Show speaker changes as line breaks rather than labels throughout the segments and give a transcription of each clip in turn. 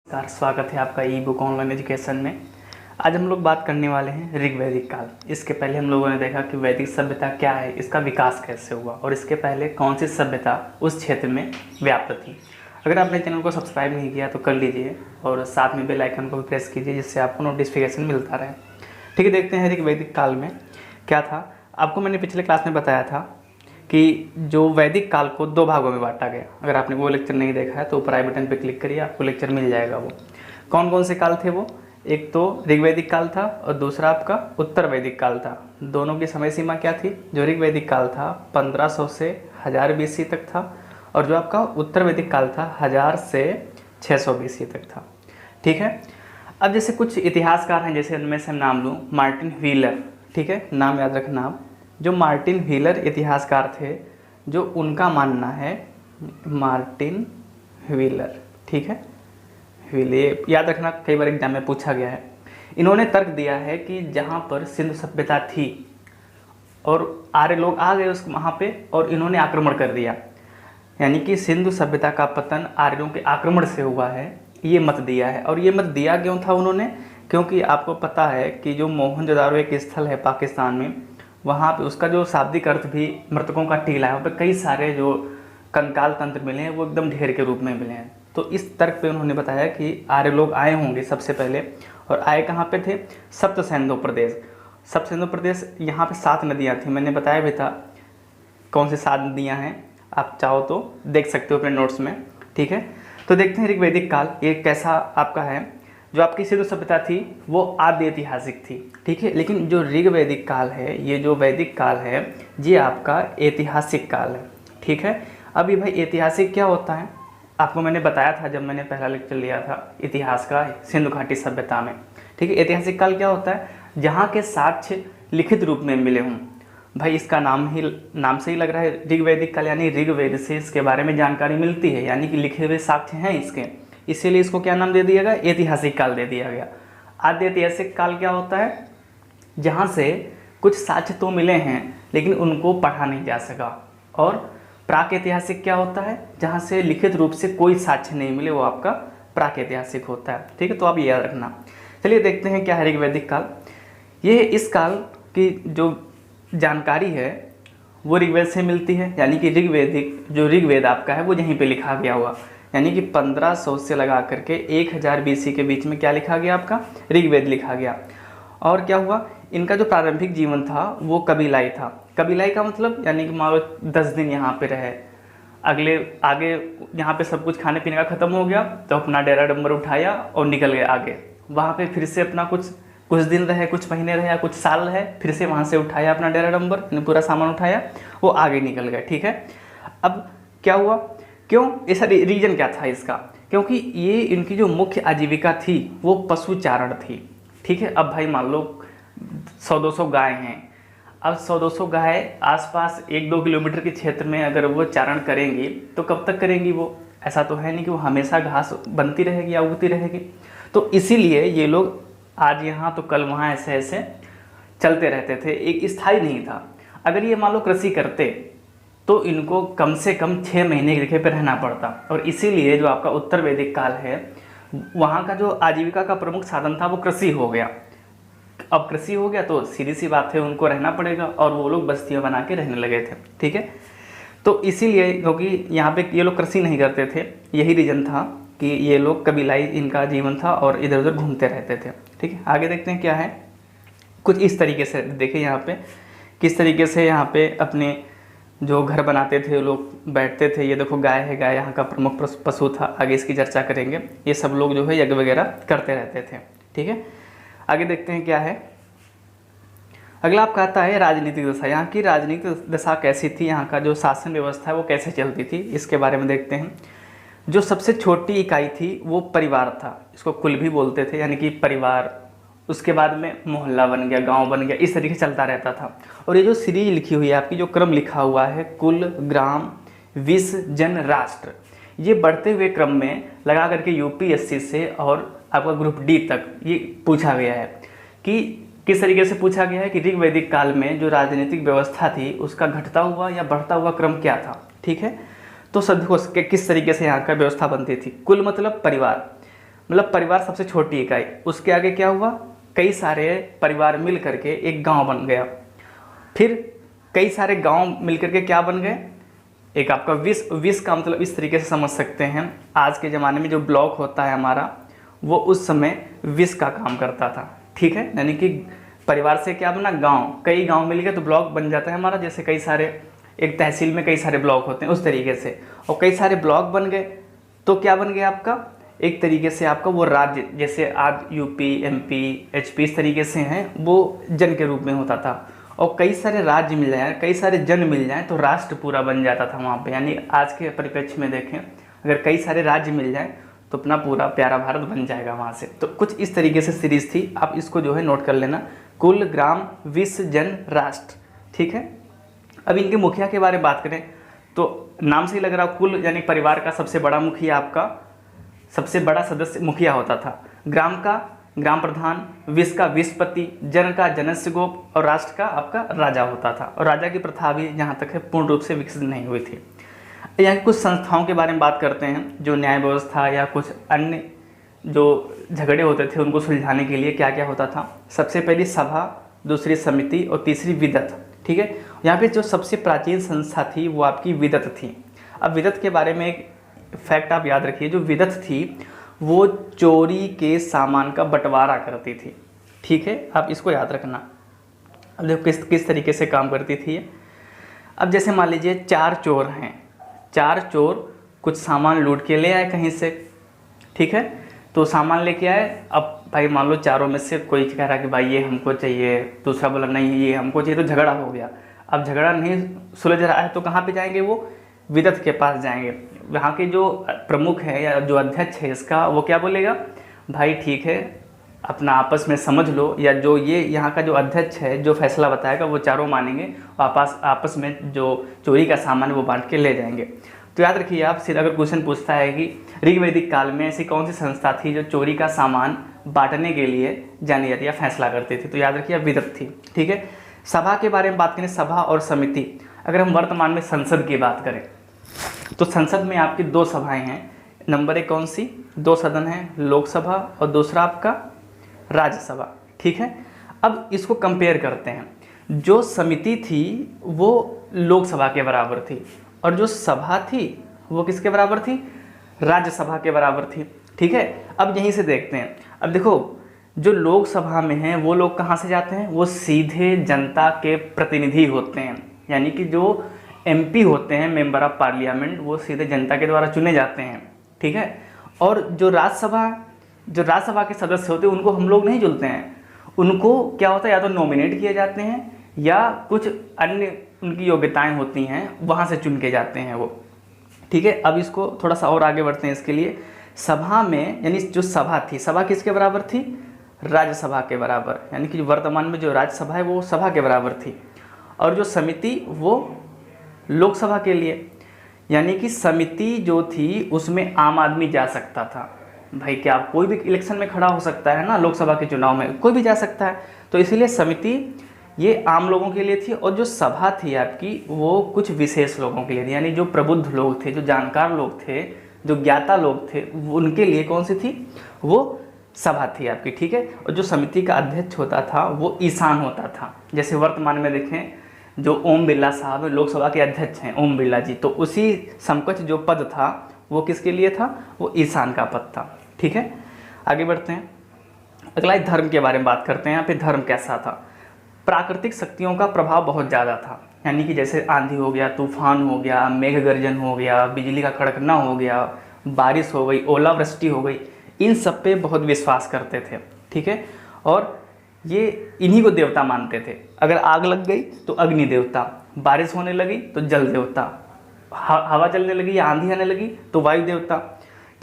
नमस्कार, स्वागत है आपका ई बुक ऑनलाइन एजुकेशन में। आज हम लोग बात करने वाले हैं ऋग्वैदिक काल। इसके पहले हम लोगों ने देखा कि वैदिक सभ्यता क्या है, इसका विकास कैसे हुआ और इसके पहले कौन सी सभ्यता उस क्षेत्र में व्याप्त थी। अगर आपने चैनल को सब्सक्राइब नहीं किया तो कर लीजिए और साथ में बेल आइकन को भी प्रेस कीजिए, जिससे आपको नोटिफिकेशन मिलता रहे। ठीक है, देखते हैं ऋग्वैदिक काल में क्या था। आपको मैंने पिछले क्लास में बताया था कि जो वैदिक काल को दो भागों में बांटा गया। अगर आपने वो लेक्चर नहीं देखा है तो ऊपर आई बटन पर क्लिक करिए, आपको लेक्चर मिल जाएगा। वो कौन कौन से काल थे वो? एक तो ऋग्वैदिक काल था और दूसरा आपका उत्तर वैदिक काल था। दोनों की समय सीमा क्या थी? जो ऋग्वैदिक काल था 1500 से 1000 BC तक था और जो आपका उत्तर वैदिक काल था 1000 से 600 BC तक था। ठीक है, अब जैसे कुछ इतिहासकार हैं, जैसे उनमें से नाम लूँ मार्टिन व्हीलर। ठीक है, नाम याद रखना आप। जो मार्टिन व्हीलर इतिहासकार थे, जो उनका मानना है मार्टिन व्हीलर। ठीक है, व्हीलर याद रखना, कई बार एग्जाम में पूछा गया है। इन्होंने तर्क दिया है कि जहाँ पर सिंधु सभ्यता थी और आर्य लोग आ गए उस वहाँ पे और इन्होंने आक्रमण कर दिया, यानी कि सिंधु सभ्यता का पतन आर्यों के आक्रमण से हुआ है, ये मत दिया है। और ये मत दिया क्यों था उन्होंने? क्योंकि आपको पता है कि जो मोहनजोदारो एक स्थल है पाकिस्तान में, वहाँ पे उसका जो शाब्दिक अर्थ भी मृतकों का टीला है। वहाँ पे कई सारे जो कंकाल तंत्र मिले हैं वो एकदम ढेर के रूप में मिले हैं। तो इस तर्क पे उन्होंने बताया कि आर्य लोग आए होंगे सबसे पहले, और आए कहाँ पे थे? सप्त सिंधु प्रदेश। सप्त सिंधु प्रदेश, यहाँ पे 7 नदियाँ थी, मैंने बताया भी था कौन सी 7 नदियाँ हैं। आप चाहो तो देख सकते हो अपने नोट्स में। ठीक है, तो देखते हैं ऋग्वैदिक काल ये कैसा आपका है। जो आपकी सिंधु सभ्यता थी वो आद्य ऐतिहासिक थी। ठीक है, लेकिन जो ऋग्वैदिक काल है, ये जो वैदिक काल है, ये आपका ऐतिहासिक काल है। ठीक है, अब ये भाई ऐतिहासिक क्या होता है? आपको मैंने बताया था जब मैंने पहला लेक्चर लिया था इतिहास का सिंधु घाटी सभ्यता में। ठीक है, ऐतिहासिक काल क्या होता है? जहाँ के साक्ष्य लिखित रूप में मिले हों। भाई इसका नाम से ही लग रहा है ऋग्वैदिक काल, यानी ऋग्वेद से इसके बारे में जानकारी मिलती है, यानी कि लिखे हुए साक्ष्य हैं इसके, इसीलिए इसको क्या नाम दे दिया गया? ऐतिहासिक काल दे दिया गया। आद्य ऐतिहासिक काल क्या होता है? जहाँ से कुछ साक्ष्य तो मिले हैं लेकिन उनको पढ़ा नहीं जा सका। और प्राक ऐतिहासिक क्या होता है? जहाँ से लिखित रूप से कोई साक्ष्य नहीं मिले, वो आपका प्राक ऐतिहासिक होता है। ठीक है, तो आप ये याद रखना। चलिए देखते हैं क्या है ऋग्वैदिक काल। ये इस काल की जो जानकारी है वो ऋग्वेद से मिलती है, यानी कि ऋग्वेद आपका है वो यहीं पे लिखा गया हुआ, यानी कि 1500 से लगा करके 1000 BC के बीच में क्या लिखा गया? आपका ऋग्वेद लिखा गया। और क्या हुआ? इनका जो प्रारंभिक जीवन था वो कबीलाई था। कबीलाई का मतलब यानी कि मान लो 10 दिन यहाँ पे रहे, आगे यहाँ पे सब कुछ खाने पीने का ख़त्म हो गया तो अपना डेरा डंबर उठाया और निकल गए आगे। वहाँ पे फिर से अपना कुछ दिन रहे, कुछ महीने रहे या कुछ साल रहे, फिर से वहाँ से उठाया अपना डेरा डंबर, पूरा सामान उठाया, वो आगे निकल गए। ठीक है, अब क्या हुआ? क्यों? ऐसा रीजन क्या था इसका? क्योंकि ये इनकी जो मुख्य आजीविका थी वो पशुचारण थी। ठीक है, अब भाई मान लो 100-200 गाय हैं। अब 100-200 गाय आसपास 1-2 किलोमीटर के क्षेत्र में अगर वो चारण करेंगी तो कब तक करेंगी? वो ऐसा तो है नहीं कि वो हमेशा घास बनती रहेगी या उगती रहेगी। तो इसीलिए ये लोग आज यहाँ तो कल वहाँ ऐसे ऐसे चलते रहते थे, एक स्थायी नहीं था। अगर ये मान लो कृषि करते तो इनको कम से कम 6 महीने की जगह पर रहना पड़ता, और इसीलिए जो आपका उत्तर वैदिक काल है वहाँ का जो आजीविका का प्रमुख साधन था वो कृषि हो गया। अब कृषि हो गया तो सीधी सी बात है उनको रहना पड़ेगा, और वो लोग बस्तियाँ बना के रहने लगे थे। ठीक है, तो इसीलिए क्योंकि यहाँ पे ये लोग कृषि नहीं करते थे, यही रीज़न था कि ये लोग कबीलाई इनका जीवन था और इधर उधर घूमते रहते थे। ठीक है, आगे देखते हैं क्या है। कुछ इस तरीके से देखिए यहाँ पे किस तरीके से यहाँ पे अपने जो घर बनाते थे लोग, बैठते थे। ये देखो गाय है, गाय यहाँ का प्रमुख पशु था, आगे इसकी चर्चा करेंगे। ये सब लोग जो है यज्ञ वगैरह करते रहते थे। ठीक है, आगे देखते हैं क्या है। अगला आपका आता है राजनीतिक दशा। यहाँ की राजनीतिक दशा कैसी थी, यहाँ का जो शासन व्यवस्था है वो कैसे चलती थी, इसके बारे में देखते हैं। जो सबसे छोटी इकाई थी वो परिवार था, इसको कुल भी बोलते थे, यानी कि परिवार। उसके बाद में मोहल्ला बन गया, गांव बन गया, इस तरीके से चलता रहता था। और ये जो सीरीज लिखी हुई है आपकी, जो क्रम लिखा हुआ है कुल, ग्राम, विश्व, जन, राष्ट्र, ये बढ़ते हुए क्रम में लगा करके यूपीएससी से और आपका ग्रुप डी तक ये पूछा गया है कि किस तरीके से पूछा गया है कि ऋग्वैदिक काल में जो राजनीतिक व्यवस्था थी उसका घटता हुआ या बढ़ता हुआ क्रम क्या था। ठीक है, तो सभी किस तरीके से यहाँ का व्यवस्था बनती थी। कुल मतलब परिवार, मतलब परिवार सबसे छोटी इकाई, उसके आगे क्या हुआ, कई सारे परिवार मिल करके एक गांव बन गया। फिर कई सारे गांव मिल करके क्या बन गए, एक आपका विश्व। विश्व का मतलब इस तरीके से समझ सकते हैं, आज के ज़माने में जो ब्लॉक होता है हमारा, वो उस समय विश्व का काम करता था। ठीक है, यानी कि परिवार से क्या बना, गांव, कई गांव मिल गए तो ब्लॉक बन जाता है हमारा। जैसे कई सारे, एक तहसील में कई सारे ब्लॉक होते हैं उस तरीके से, और कई सारे ब्लॉक बन गए तो क्या बन गया आपका, एक तरीके से आपका वो राज्य, जैसे आज यूपी, एमपी, एचपी इस तरीके से हैं, वो जन के रूप में होता था। और कई सारे राज्य मिल जाएं, कई सारे जन मिल जाएं तो राष्ट्र पूरा बन जाता था वहाँ पे। यानी आज के परिप्रेक्ष्य में देखें, अगर कई सारे राज्य मिल जाएं तो अपना पूरा प्यारा भारत बन जाएगा वहाँ से। तो कुछ इस तरीके से सीरीज थी, आप इसको जो है नोट कर लेना, कुल, ग्राम, विश्व, जन, राष्ट्र। ठीक है, अब इनके मुखिया के बारे में बात करें तो नाम से ही लग रहा, कुल यानी परिवार का सबसे बड़ा मुखिया, आपका सबसे बड़ा सदस्य मुखिया होता था। ग्राम का ग्राम प्रधान, विश्व का विश्वपति, जन का जनस्य गोप, और राष्ट्र का आपका राजा होता था। और राजा की प्रथा भी जहाँ तक है पूर्ण रूप से विकसित नहीं हुई थी। यहाँ कुछ संस्थाओं के बारे में बात करते हैं, जो न्याय व्यवस्था या कुछ अन्य जो झगड़े होते थे उनको सुलझाने के लिए क्या क्या होता था। सबसे पहली सभा, दूसरी समिति और तीसरी विदत। ठीक है, यहाँ पे जो सबसे प्राचीन संस्था थी वो आपकी विदत थी। अब विदत के बारे में एक फैक्ट आप याद रखिए, जो विदत थी वो चोरी के सामान का बंटवारा करती थी। ठीक है, आप इसको याद रखना। अब देखो किस तरीके से काम करती थी ये। अब जैसे मान लीजिए 4 चोर हैं, 4 चोर कुछ सामान लूट के ले आए कहीं से। ठीक है, तो सामान लेके आए। अब भाई मान लो चारों में से कोई कह रहा कि भाई ये हमको चाहिए, दूसरा बोला नहीं ये हमको चाहिए, तो झगड़ा हो गया। अब झगड़ा नहीं सुलझ रहा है तो कहाँ पे जाएंगे, वो विदत के पास जाएंगे। वहाँ के जो प्रमुख है या जो अध्यक्ष है इसका, वो क्या बोलेगा, भाई ठीक है अपना आपस में समझ लो, या जो ये यहाँ का जो अध्यक्ष है जो फैसला बताएगा वो चारों मानेंगे, आपस में जो चोरी का सामान है वो बांट के ले जाएंगे। तो याद रखिए आप, सिर्फ अगर क्वेश्चन पूछता है कि ऋग्वैदिक काल में ऐसी कौन सी संस्था थी जो चोरी का सामान बांटने के लिए जानी जाती या फैसला करती थी, तो याद रखिए विदत थी। ठीक है, सभा के बारे में बात करें, सभा और समिति। अगर हम वर्तमान में संसद की बात करें तो संसद में आपकी 2 सभाएं हैं। नंबर 1 कौन सी, 2 सदन है, लोकसभा और दूसरा आपका राज्यसभा। ठीक है, अब इसको कंपेयर करते हैं। जो समिति थी वो लोकसभा के बराबर थी, और जो सभा थी वो किसके बराबर थी, राज्यसभा के बराबर थी। ठीक है, अब यहीं से देखते हैं। अब देखो जो लोकसभा में हैं वो लोग कहाँ से जाते हैं, वो सीधे जनता के प्रतिनिधि होते हैं। यानी कि जो एमपी होते हैं, मेंबर ऑफ पार्लियामेंट, वो सीधे जनता के द्वारा चुने जाते हैं। ठीक है, और जो राज्यसभा के सदस्य होते हैं उनको हम लोग नहीं चुनते हैं, उनको क्या होता है, या तो नॉमिनेट किए जाते हैं या कुछ अन्य उनकी योग्यताएं होती हैं वहाँ से चुन के जाते हैं वो। ठीक है, अब इसको थोड़ा सा और आगे बढ़ते हैं। इसके लिए सभा में, यानी जो सभा थी, सभा किसके बराबर थी, राज्यसभा के बराबर। यानी कि वर्तमान में जो राज्यसभा है वो सभा के बराबर थी, और जो समिति वो लोकसभा के लिए। यानी कि समिति जो थी उसमें आम आदमी जा सकता था। भाई क्या कोई भी इलेक्शन में खड़ा हो सकता है ना, लोकसभा के चुनाव में कोई भी जा सकता है, तो इसीलिए समिति ये आम लोगों के लिए थी। और जो सभा थी आपकी वो कुछ विशेष लोगों के लिए थी, यानी जो प्रबुद्ध लोग थे, जो जानकार लोग थे, जो ज्ञाता लोग थे, उनके लिए कौन सी थी, वो सभा थी आपकी। ठीक है, और जो समिति का अध्यक्ष होता था वो ईशान होता था। जैसे वर्तमान में देखें जो ओम बिरला साहब लोकसभा के अध्यक्ष हैं, ओम बिरला जी, तो उसी समकक्ष जो पद था वो किसके लिए था, वो ईशान का पद था। ठीक है, आगे बढ़ते हैं। अगला धर्म के बारे में बात करते हैं। यहाँ पे धर्म कैसा था, प्राकृतिक शक्तियों का प्रभाव बहुत ज़्यादा था। यानी कि जैसे आंधी हो गया, तूफान हो गया, मेघ गर्जन हो गया, बिजली का कड़कना हो गया, बारिश हो गई, ओलावृष्टि हो गई, इन सब पे बहुत विश्वास करते थे। ठीक है, और ये इन्हीं को देवता मानते थे। अगर आग लग गई तो अग्नि देवता, बारिश होने लगी तो जल देवता, हवा चलने लगी या आंधी आने लगी तो वायु देवता।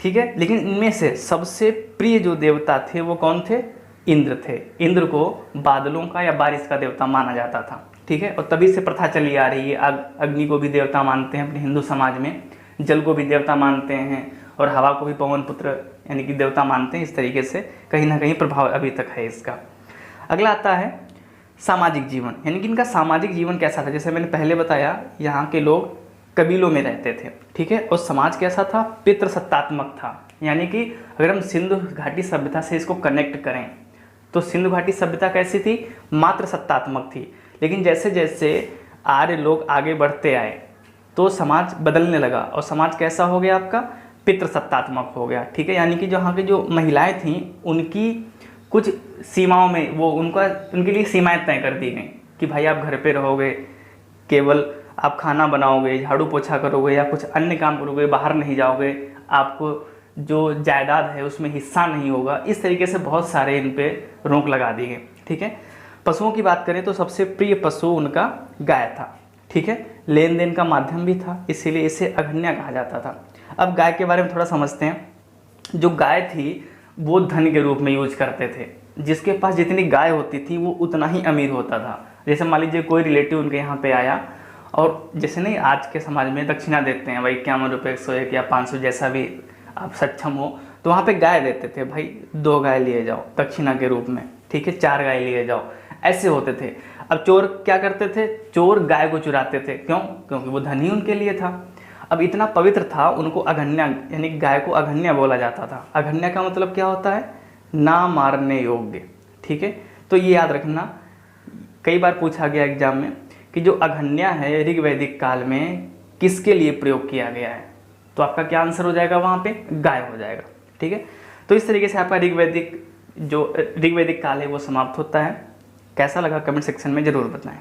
ठीक है, लेकिन इनमें से सबसे प्रिय जो देवता थे वो कौन थे, इंद्र थे। इंद्र को बादलों का या बारिश का देवता माना जाता था। ठीक है, और तभी से प्रथा चली आ रही है, अग्नि को भी देवता मानते हैं अपने हिंदू समाज में, जल को भी देवता मानते हैं, और हवा को भी पवन पुत्र यानी कि देवता मानते हैं। इस तरीके से कहीं ना कहीं प्रभाव अभी तक है इसका। अगला आता है सामाजिक जीवन, यानी कि इनका सामाजिक जीवन कैसा था। जैसे मैंने पहले बताया, यहाँ के लोग कबीलों में रहते थे, ठीक है। और समाज कैसा था, पितृसत्तात्मक था। यानी कि अगर हम सिंधु घाटी सभ्यता से इसको कनेक्ट करें तो सिंधु घाटी सभ्यता कैसी थी, मात्र सत्तात्मक थी। लेकिन जैसे जैसे आर्य लोग आगे बढ़ते आए तो समाज बदलने लगा और समाज कैसा हो गया आपका, पितृसत्तात्मक हो गया, ठीक है। यानी कि जहाँ की जो महिलाएं थीं उनकी कुछ सीमाओं में वो उनके लिए सीमाएं तय कर दी गई कि भाई आप घर पे रहोगे, केवल आप खाना बनाओगे, झाड़ू पोछा करोगे या कुछ अन्य काम करोगे, बाहर नहीं जाओगे, आपको जो जायदाद है उसमें हिस्सा नहीं होगा। इस तरीके से बहुत सारे इन पे रोक लगा दी गई, ठीक है। पशुओं की बात करें तो सबसे प्रिय पशु उनका गाय था, ठीक है। लेन देन का माध्यम भी था, इसीलिए इसे अघन्या कहा जाता था। अब गाय के बारे में थोड़ा समझते हैं। जो गाय थी वो धन के रूप में यूज करते थे। जिसके पास जितनी गाय होती थी वो उतना ही अमीर होता था। जैसे मान लीजिए कोई रिलेटिव उनके यहाँ पे आया और जैसे नहीं आज के समाज में दक्षिणा देते हैं भाई, 51 रुपये, 101 या 500 जैसा भी आप सक्षम हो, तो वहाँ पे गाय देते थे, भाई 2 गाय लिए जाओ दक्षिणा के रूप में, ठीक है, 4 गाय लिए जाओ, ऐसे होते थे। अब चोर क्या करते थे, चोर गाय को चुराते थे, क्यों, क्योंकि वो धन ही उनके लिए था। अब इतना पवित्र था, उनको अघन्या यानी गाय को अघन्या बोला जाता था। अघन्या का मतलब क्या होता है, ना मारने योग्य, ठीक है। तो ये याद रखना, कई बार पूछा गया एग्जाम में कि जो अघन्या है ऋग्वैदिक काल में किसके लिए प्रयोग किया गया है, तो आपका क्या आंसर हो जाएगा, वहाँ पे गाय हो जाएगा, ठीक है। तो इस तरीके से आपका ऋग्वैदिक काल है वो समाप्त होता है। कैसा लगा कमेंट सेक्शन में ज़रूर बताएं।